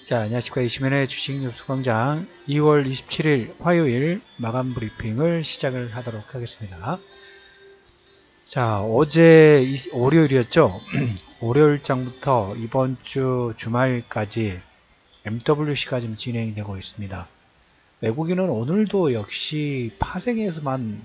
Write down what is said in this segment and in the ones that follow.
자, 안녕하십니까. 이시면의 주식 뉴스 광장 2월 27일 화요일 마감 브리핑을 시작을 하도록 하겠습니다. 자, 어제 월요일이었죠. 월요일장부터 이번 주 주말까지 MWC가 지금 진행되고 있습니다. 외국인은 오늘도 역시 파생에서만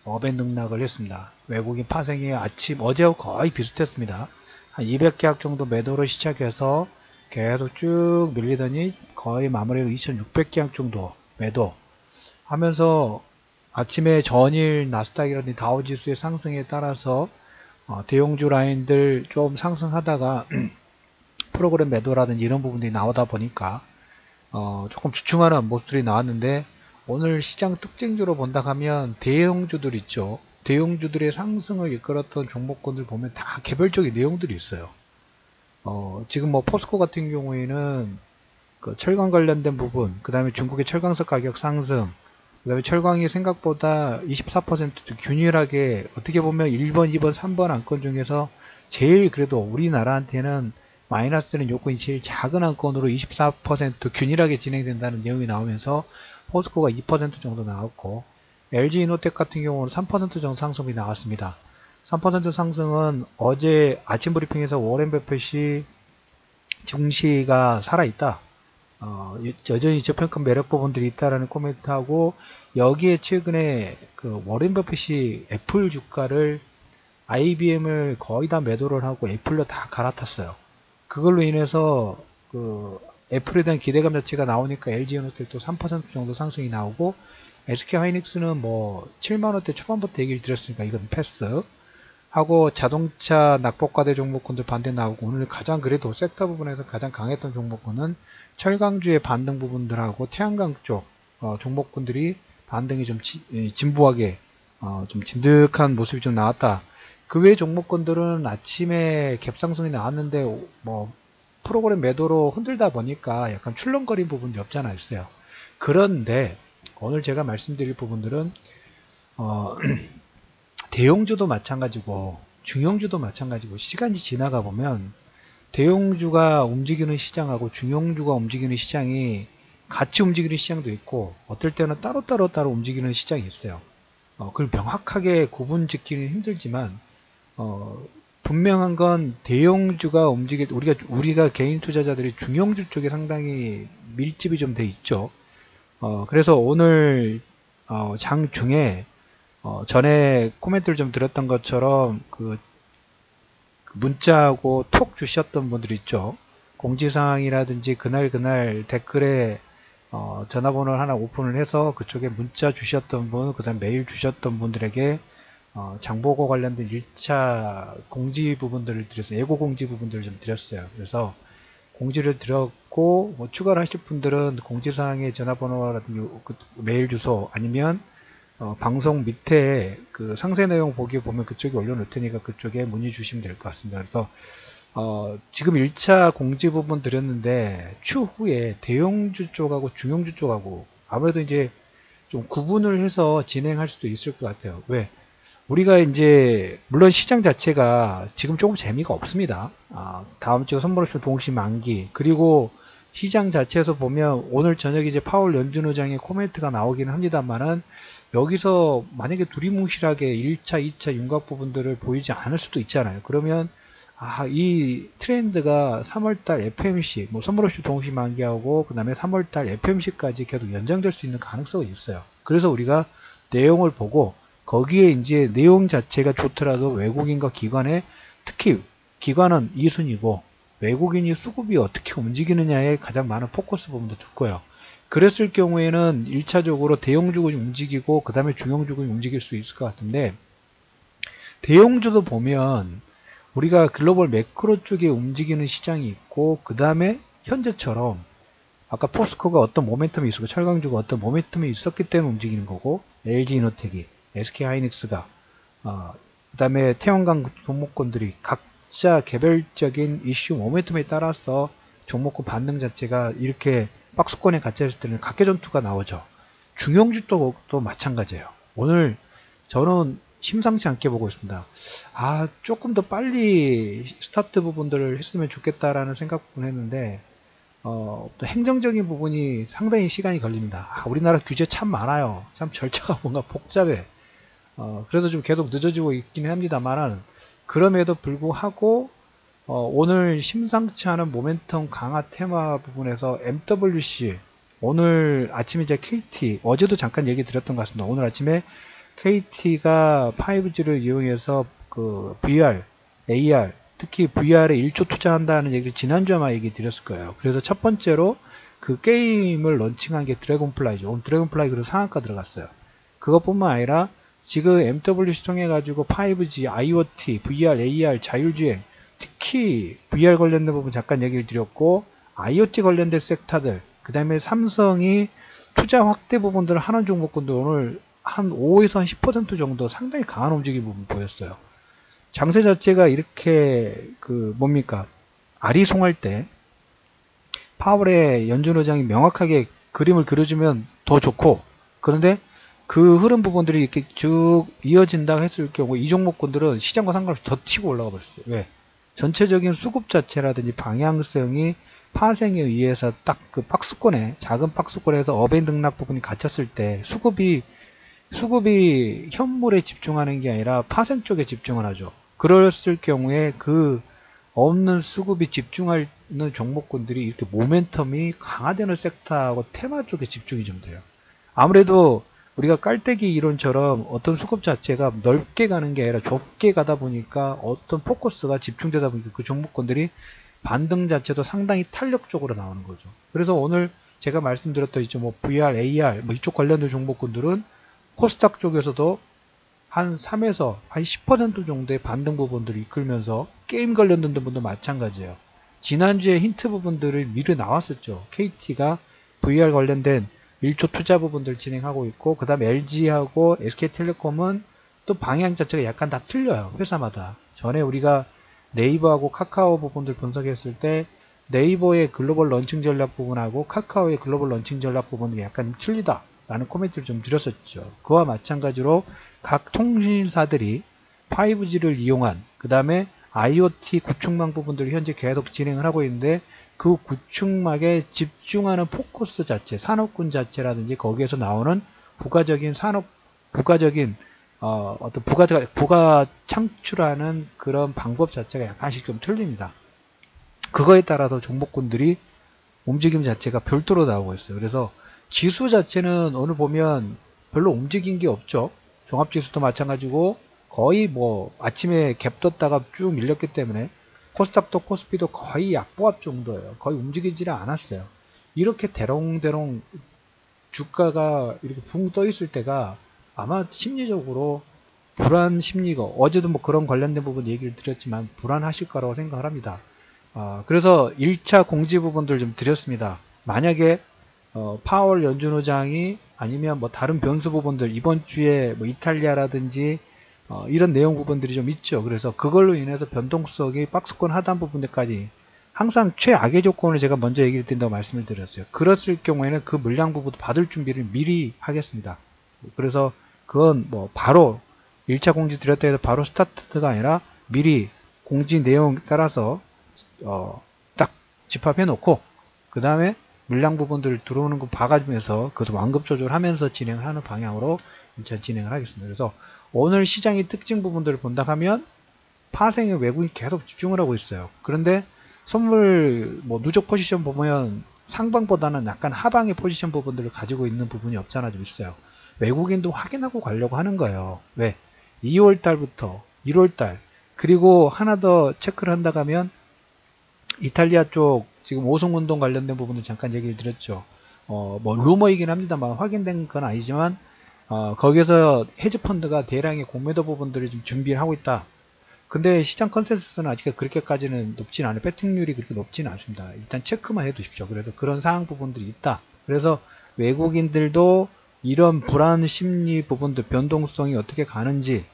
업에 능락을 했습니다. 외국인 파생이 어제하고 거의 비슷했습니다. 한 200계약 정도 매도를 시작해서 계속 쭉 밀리더니 거의 마무리로 2600계약 정도 매도 하면서 아침에 전일 나스닥이라든지 다우지수의 상승에 따라서 대형주 라인들 좀 상승하다가 프로그램 매도라든지 이런 부분들이 나오다 보니까 조금 주춤하는 모습들이 나왔는데, 오늘 시장 특징주로 본다 하면 대형주들 있죠. 대형주들의 상승을 이끌었던 종목군들 보면 다 개별적인 내용들이 있어요. 지금 뭐 포스코 같은 경우에는 그 철강 관련된 부분, 그 다음에 중국의 철강석 가격 상승, 그 다음에 철강이 생각보다 24% 균일하게, 어떻게 보면 1번, 2번, 3번 안건 중에서 제일 그래도 우리나라한테는 마이너스는 요건이 제일 작은 안건으로 24% 균일하게 진행된다는 내용이 나오면서 포스코가 2% 정도 나왔고, LG이노텍 같은 경우는 3% 정도 상승이 나왔습니다. 3% 상승은 어제 아침 브리핑에서 워렌 버핏이 증시가 살아있다, 여전히 저평가 매력 부분들이 있다라는 코멘트하고, 여기에 최근에 그 워렌 버핏이 애플 주가를, IBM을 거의 다 매도를 하고 애플로 다 갈아탔어요. 그걸로 인해서 그 애플에 대한 기대감 자체가 나오니까 LG이노텍도 3% 정도 상승이 나오고, SK하이닉스는 뭐 7만원대 초반부터 얘기를 드렸으니까 이건 패스 하고, 자동차 낙폭과대 종목군들 반대 나오고, 오늘 가장 그래도 섹터 부분에서 가장 강했던 종목군은 철강주의 반등 부분들하고 태양광 쪽 종목군들이 반등이 좀 진부하게 좀 진득한 모습이 좀 나왔다. 그 외 종목군들은 아침에 갭상승이 나왔는데 뭐 프로그램 매도로 흔들다 보니까 약간 출렁거린 부분이 없지 않아 있어요. 그런데 오늘 제가 말씀드릴 부분들은 대형주도 마찬가지고 중형주도 마찬가지고, 시간이 지나가 보면 대형주가 움직이는 시장하고 중형주가 움직이는 시장이 같이 움직이는 시장도 있고, 어떨 때는 따로 움직이는 시장이 있어요. 그걸 명확하게 구분 짓기는 힘들지만, 분명한 건 대형주가 우리가 개인 투자자들이 중형주 쪽에 상당히 밀집이 좀 돼 있죠. 그래서 오늘 장중에 전에 코멘트를 좀 드렸던 것처럼 그 문자하고 톡 주셨던 분들 있죠. 공지사항이라든지 그날 댓글에 전화번호를 하나 오픈을 해서 그쪽에 문자 주셨던 분, 그 다음 메일 주셨던 분들에게 장보고 관련된 1차 공지 부분들을 드렸어요. 예고 공지 부분들을 좀 드렸어요. 그래서 공지를 드렸고, 뭐 추가로 하실 분들은 공지사항의 전화번호라든지 그 메일 주소, 아니면 방송 밑에 그 상세 내용 보기 보면 그쪽에 올려놓을 테니까 그쪽에 문의 주시면 될 것 같습니다. 그래서 지금 1차 공지 부분 드렸는데, 추후에 대형주 쪽하고 중형주 쪽하고 아무래도 이제 좀 구분을 해서 진행할 수도 있을 것 같아요. 왜? 우리가 이제 물론 시장 자체가 지금 조금 재미가 없습니다. 다음 주 선물옵션 동시 만기, 그리고 시장 자체에서 보면 오늘 저녁에 이제 파월 연준 의장의 코멘트가 나오기는 합니다만은, 여기서 만약에 두리뭉실하게 1차, 2차 윤곽 부분들을 보이지 않을 수도 있잖아요. 그러면 이 트렌드가 3월달 FMC, 뭐 선물옵션 동시 만기하고 그 다음에 3월달 FMC까지 계속 연장될 수 있는 가능성이 있어요. 그래서 우리가 내용을 보고 거기에 이제 내용 자체가 좋더라도 외국인과 기관의, 특히 기관은 2순위고 외국인이 수급이 어떻게 움직이느냐에 가장 많은 포커스 부분도 좋고요. 그랬을 경우에는 1차적으로 대형주군이 움직이고 그 다음에 중형주군이 움직일 수 있을 것 같은데, 대형주도 보면 우리가 글로벌 매크로 쪽에 움직이는 시장이 있고, 그 다음에 현재처럼 아까 포스코가 어떤 모멘텀이 있었고 철강주가 어떤 모멘텀이 있었기 때문에 움직이는 거고, LG이노텍이, SK하이닉스가 그 다음에 태양광 종목군들이 각자 개별적인 이슈 모멘텀에 따라서 종목군 반등 자체가 이렇게 박스권에 갇혀있을 때는 각계전투가 나오죠. 중형주도 마찬가지예요. 오늘 저는 심상치 않게 보고 있습니다. 조금 더 빨리 스타트 부분들을 했으면 좋겠다라는 생각을 했는데, 또 행정적인 부분이 상당히 시간이 걸립니다. 우리나라 규제 참 많아요. 참 절차가 뭔가 복잡해. 그래서 좀 계속 늦어지고 있긴 합니다만, 그럼에도 불구하고 오늘 심상치 않은 모멘텀 강화 테마 부분에서 MWC, 오늘 아침에 이제 KT, 어제도 잠깐 얘기 드렸던 것 같습니다. 오늘 아침에 KT가 5G를 이용해서 그 VR, AR, 특히 VR에 1조 투자한다는 얘기를 지난주에 아마 얘기 드렸을 거예요. 그래서 첫 번째로 그 게임을 런칭한 게 드래곤플라이죠. 오늘 드래곤플라이 그리고 상한가 들어갔어요. 그것뿐만 아니라 지금 MWC 통해 가지고 5G, IoT, VR, AR, 자율주행, 특히 VR 관련된 부분 잠깐 얘기를 드렸고, IoT 관련된 섹터들, 그 다음에 삼성이 투자 확대 부분들을 하는 종목군들 오늘 한 5에서 한 10% 정도 상당히 강한 움직임 부분 보였어요. 장세 자체가 이렇게 뭡니까? 아리송할 때 파월의 연준 의장이 명확하게 그림을 그려주면 더 좋고, 그런데 그 흐름 부분들이 이렇게 쭉 이어진다고 했을 경우 이 종목군들은 시장과 상관없이 더 튀고 올라가 버렸어요. 왜? 전체적인 수급 자체라든지 방향성이 파생에 의해서 딱 그 박스권에, 작은 박스권에서 업앤 등락 부분이 갇혔을 때 수급이 현물에 집중하는 게 아니라 파생 쪽에 집중을 하죠. 그랬을 경우에 그 없는 수급이 집중하는 종목군들이 이렇게 모멘텀이 강화되는 섹터하고 테마 쪽에 집중이 좀 돼요. 아무래도 우리가 깔때기 이론처럼 어떤 수급 자체가 넓게 가는 게 아니라 좁게 가다 보니까 어떤 포커스가 집중되다 보니까 그 종목군들이 반등 자체도 상당히 탄력적으로 나오는 거죠. 그래서 오늘 제가 말씀드렸던 이제 뭐 VR, AR 이쪽 관련된 종목군들은 코스닥 쪽에서도 한 3에서 한 10% 정도의 반등 부분들을 이끌면서 게임 관련된 부분도 마찬가지예요. 지난주에 힌트 부분들을 미리 나왔었죠. KT가 VR 관련된 1조 투자 부분들 진행하고 있고, 그 다음에 LG하고 SK텔레콤은 또 방향 자체가 약간 다 틀려요. 회사마다. 전에 우리가 네이버하고 카카오 부분들 분석했을 때 네이버의 글로벌 런칭 전략 부분하고 카카오의 글로벌 런칭 전략 부분이 약간 틀리다 라는 코멘트를 좀 드렸었죠. 그와 마찬가지로 각 통신사들이 5G를 이용한 그 다음에 IoT 구축망 부분들을 현재 계속 진행을 하고 있는데, 그 구축막에 집중하는 포커스 자체, 산업군 자체라든지 거기에서 나오는 부가적인 어떤 부가 창출하는 그런 방법 자체가 약간씩 좀 틀립니다. 그거에 따라서 종목군들이 움직임 자체가 별도로 나오고 있어요. 그래서 지수 자체는 오늘 보면 별로 움직인 게 없죠. 종합지수도 마찬가지고 거의 뭐 아침에 갭 떴다가 쭉 밀렸기 때문에 코스닥도 코스피도 거의 약보합 정도예요. 거의 움직이지를 않았어요. 이렇게 대롱대롱 주가가 이렇게 붕 떠 있을 때가 아마 심리적으로 불안 심리가, 어제도 뭐 그런 관련된 부분 얘기를 드렸지만 불안하실 거라고 생각을 합니다. 그래서 1차 공지 부분들 좀 드렸습니다. 만약에 파월 연준 의장이 아니면 뭐 다른 변수 부분들 이번 주에 뭐 이탈리아라든지 이런 내용 부분들이 좀 있죠. 그래서 그걸로 인해서 변동성이 박스권 하단 부분까지 항상 최악의 조건을 제가 먼저 얘기를 드린다고 말씀을 드렸어요. 그랬을 경우에는 그 물량 부분도 받을 준비를 미리 하겠습니다. 그래서 그건 뭐 바로 1차 공지 드렸다 해서 바로 스타트가 아니라 미리 공지 내용 따라서 딱 집합해 놓고 그 다음에 물량 부분들 들어오는 거 봐가면서 그것을 완급 조절하면서 진행을 하는 방향으로 일단 진행을 하겠습니다. 그래서 오늘 시장의 특징 부분들을 본다 하면 파생에 외국인이 계속 집중을 하고 있어요. 그런데 선물 뭐 누적 포지션 보면 상방보다는 약간 하방의 포지션 부분들을 가지고 있는 부분이 없잖아 좀 있어요. 외국인도 확인하고 가려고 하는 거예요. 왜? 2월 달부터 1월 달 그리고 하나 더 체크를 한다고 하면 이탈리아 쪽 지금 오송운동 관련된 부분을 잠깐 얘기를 드렸죠. 뭐 루머이긴 합니다만 확인된 건 아니지만 거기에서 헤지펀드가 대량의 공매도 부분들을 좀 준비를 하고 있다. 근데 시장 컨센서스는 아직 그렇게까지는 높지는 않아요. 배팅률이 그렇게 높지는 않습니다. 일단 체크만 해 두십시오. 그래서 그런 사항 부분들이 있다. 그래서 외국인들도 이런 불안 심리 부분들 변동성이 어떻게 가는지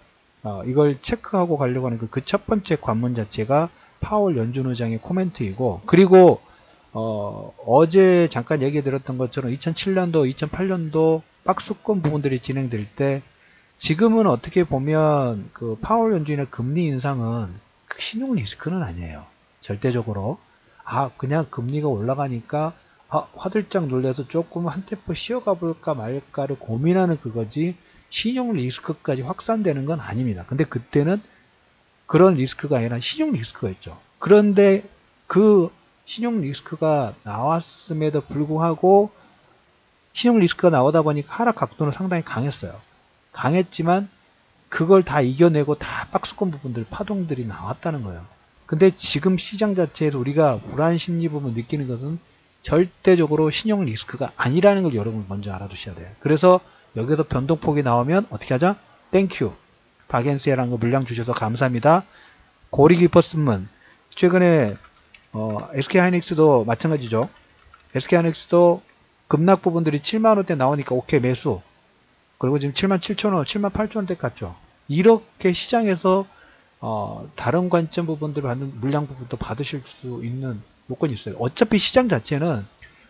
이걸 체크하고 가려고 하는 그 첫 번째 관문 자체가 파월 연준 의장의 코멘트이고, 그리고 어제 잠깐 얘기 드렸던 것처럼 2007년도 2008년도 박스권 부분들이 진행될 때 지금은 어떻게 보면 그 파월 연준의 금리 인상은 신용 리스크는 아니에요. 절대적으로. 그냥 금리가 올라가니까 화들짝 놀라서 조금 한 템포 쉬어가 볼까 말까를 고민하는 그거지 신용 리스크까지 확산되는 건 아닙니다. 근데 그때는 그런 리스크가 아니라 신용 리스크가 있죠. 그런데 그 신용 리스크가 나왔음에도 불구하고 신용 리스크가 나오다 보니까 하락 각도는 상당히 강했어요. 강했지만 그걸 다 이겨내고 다 박스권 부분들 파동들이 나왔다는 거예요. 근데 지금 시장 자체에서 우리가 불안 심리 부분 느끼는 것은 절대적으로 신용 리스크가 아니라는 걸 여러분 먼저 알아두셔야 돼요. 그래서 여기서 변동폭이 나오면 어떻게 하자? 땡큐. 박앤세라는 거 물량 주셔서 감사합니다. 고리 깊었으면 최근에 SK하이닉스도 마찬가지죠. SK하이닉스도 급락 부분들이 7만원대 나오니까 오케이 매수. 그리고 지금 77,000원, 78,000원대 갔죠. 이렇게 시장에서 다른 관점 부분들을 받는 물량 부분도 받으실 수 있는 요건이 있어요. 어차피 시장 자체는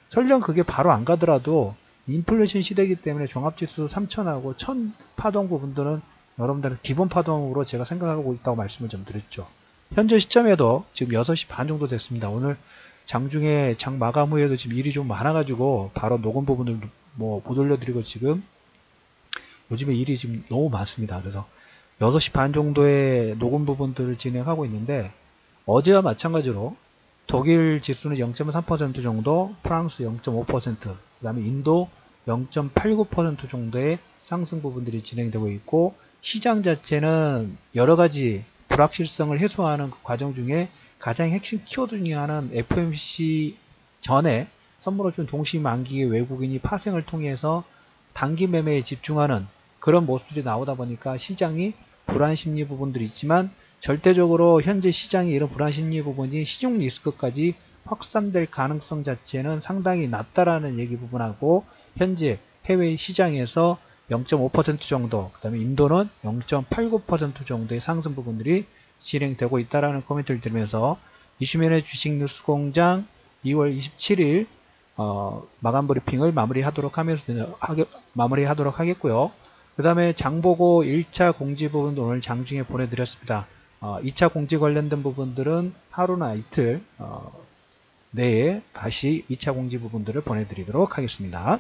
설령 그게 바로 안 가더라도 인플레이션 시대이기 때문에 종합지수 3,000하고 1,000 파동 부분들은 여러분들은 기본 파동으로 제가 생각하고 있다고 말씀을 좀 드렸죠. 현재 시점에도 지금 6시 반 정도 됐습니다. 오늘 장중에 장 마감 후에도 지금 일이 좀 많아가지고 바로 녹음 부분을 못 올려드리고 지금 요즘에 일이 지금 너무 많습니다. 그래서 6시 반 정도의 녹음 부분들을 진행하고 있는데 어제와 마찬가지로 독일 지수는 0.3% 정도, 프랑스 0.5%, 그 다음에 인도 0.89% 정도의 상승 부분들이 진행되고 있고 시장 자체는 여러가지 불확실성을 해소하는 그 과정 중에 가장 핵심 키워드 중에 하나는 FOMC 전에 선물옵션 동시 만기의 외국인이 파생을 통해서 단기 매매에 집중하는 그런 모습들이 나오다 보니까 시장이 불안 심리 부분들이 있지만 절대적으로 현재 시장이 이런 불안 심리 부분이 신용 리스크까지 확산될 가능성 자체는 상당히 낮다라는 얘기 부분하고 현재 해외 시장에서 0.5% 정도, 그 다음에 인도는 0.89% 정도의 상승 부분들이 진행되고 있다라는 코멘트를 드리면서 이슈면의 주식 뉴스 공장 2월 27일 마감 브리핑을 마무리하도록 하겠고요. 그 다음에 장보고 1차 공지 부분도 오늘 장중에 보내드렸습니다. 2차 공지 관련된 부분들은 하루나 이틀 내에 다시 2차 공지 부분들을 보내드리도록 하겠습니다.